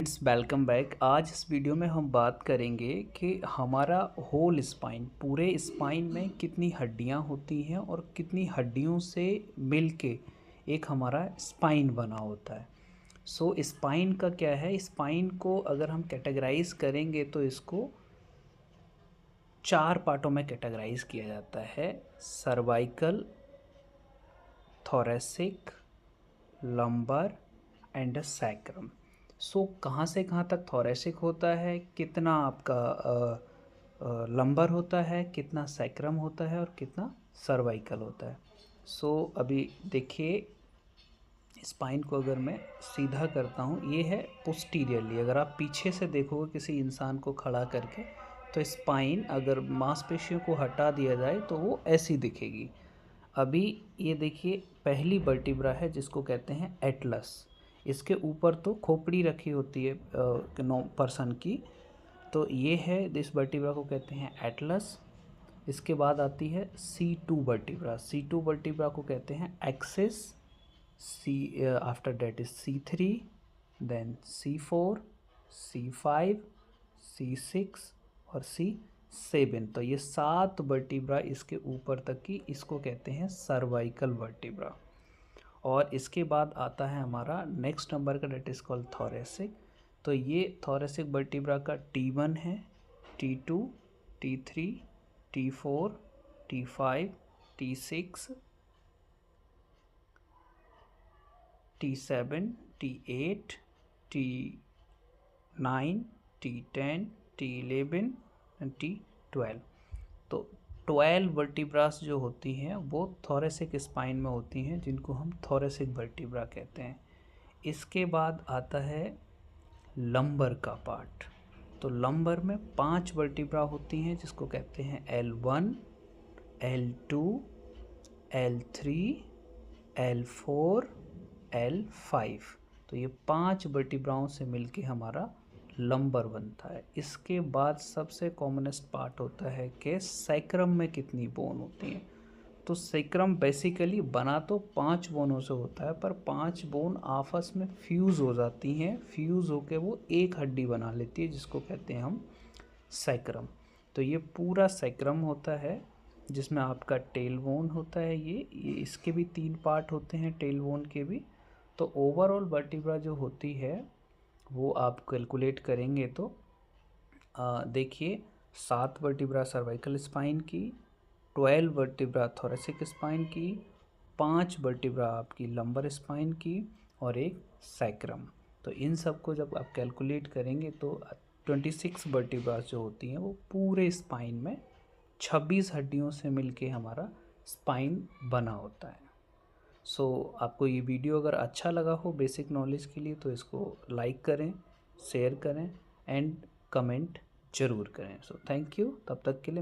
Friends welcome back. आज इस video में हम बात करेंगे कि हमारा होल स्पाइन, पूरे स्पाइन में कितनी हड्डियां होती हैं और कितनी हड्डियों से मिलके एक हमारा स्पाइन बना होता है। स्पाइन का क्या है, स्पाइन को अगर हम कैटेगराइज करेंगे तो इसको 4 पार्टों में कैटेगराइज किया जाता है। Cervical, thoracic, lumbar and sacrum. कहाँ से कहाँ तक थोरेसिक होता है, कितना आपका लंबर होता है, कितना सैक्रम होता है और कितना सर्वाइकल होता है। अभी देखिए, स्पाइन को अगर मैं सीधा करता हूँ, ये है पोस्टीरियरली। अगर आप पीछे से देखोगे किसी इंसान को खड़ा करके, तो स्पाइन अगर मांसपेशियों को हटा दिया जाए तो वो ऐसी दिखेगी। अभी ये देखिए, पहली वर्टिब्रा है जिसको कहते हैं एटलस। इसके ऊपर तो खोपड़ी रखी होती है नो पर्सन की, तो ये है, दिस वर्टिब्रा को कहते हैं एटलस। इसके बाद आती है C2 वर्टिब्रा। C2 वर्टिब्रा को कहते हैं axis. After that is C3, then C4, C5, C6 और C7। तो ये 7 वर्टिब्रा इसके ऊपर तक की, इसको कहते हैं सर्वाइकल वर्टिब्रा। और इसके बाद आता है हमारा नेक्स्ट नंबर का, डेट इज़ कॉल्ड थोरेसिक। तो ये थोरेसिक वर्टिब्रा का T1 है, T2, T3, T4, T5, T6, T7, T8, T9, T10, T11 and T12। तो 12 वर्टिब्रास जो होती हैं वो थोरेसिक स्पाइन में होती हैं, जिनको हम थोरेसिक वर्टिब्रा कहते हैं। इसके बाद आता है लंबर का पार्ट। तो लंबर में 5 वर्टिब्रा होती हैं जिसको कहते हैं L1, L2, L3, L4, L5। तो ये 5 वर्टिब्राओं से मिलके हमारा लंबर बनता है। इसके बाद सबसे कॉमनेस्ट पार्ट होता है कि सैक्रम में कितनी बोन होती हैं। तो सैक्रम बेसिकली बना तो 5 बोनों से होता है, पर 5 बोन आपस में फ्यूज़ हो जाती हैं, फ्यूज़ होकर वो एक हड्डी बना लेती है जिसको कहते हैं हम सैक्रम। तो ये पूरा सैक्रम होता है जिसमें आपका टेल बोन होता है। ये इसके भी 3 पार्ट होते हैं, टेल बोन के भी। तो ओवरऑल वर्टिब्रा जो होती है वो आप कैलकुलेट करेंगे तो देखिए, 7 वर्टिब्रा सर्वाइकल स्पाइन की, 12 वर्टिब्रा थोरेसिक स्पाइन की, 5 वर्टिब्रा आपकी लंबर स्पाइन की और एक सैक्रम। तो इन सब को जब आप कैलकुलेट करेंगे तो 26 वर्टिब्रास जो होती हैं वो पूरे स्पाइन में 26 हड्डियों से मिलके हमारा स्पाइन बना होता है। आपको ये वीडियो अगर अच्छा लगा हो बेसिक नॉलेज के लिए, तो इसको लाइक करें, शेयर करें एंड कमेंट ज़रूर करें। थैंक यू, तब तक के लिए।